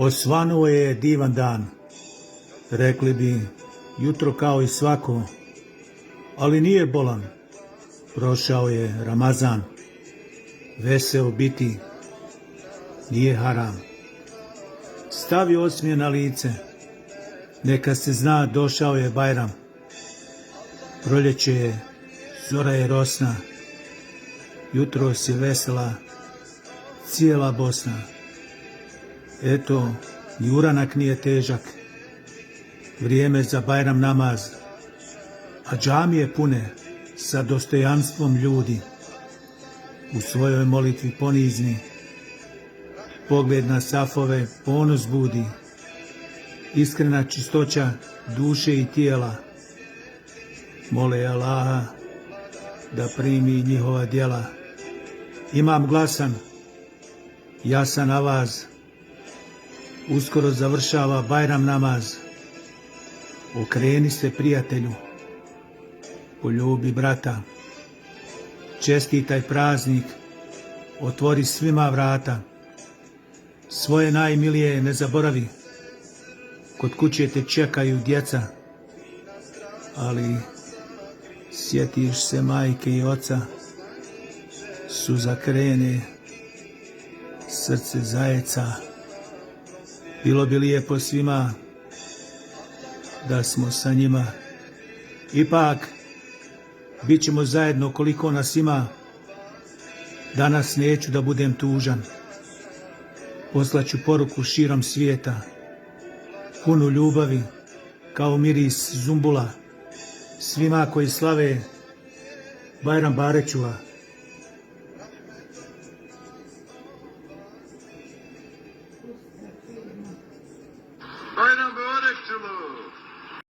Osvanuo je divan dan, rekli bi jutro kao i svako, ali nije bolan, prošao je Ramazan, veseo biti, nije haram. Stavi osmije na lice, neka se zna došao je Bajram, proljeće je, zora je rosna, jutros je vesela cijela Bosna. Eto, ni uranak nije težak, vrijeme za Bajram namaz, a džamije pune sa dostojanstvom ljudi. U svojoj molitvi ponizni, pogled na safove ponos budi, iskrena čistoća duše i tijela. Mole Allaha da primi njihova djela. Imam glasan, jasan avaz, uskoro završava Bajram namaz. Okreni se prijatelju, poljubi brata, čestitaj praznik, otvori svima vrata. Svoje najmilije ne zaboravi, kod kuće te čekaju djeca, ali sjetiš se majke i oca, suza krene, srce zajeca. Bilo bi lijepo svima da smo sa njima, ipak bit ćemo zajedno koliko nas ima. Danas neću da budem tužan, poslaću poruku širom svijeta, punu ljubavi kao miris zumbula, svima koji slave Bajram Barećula.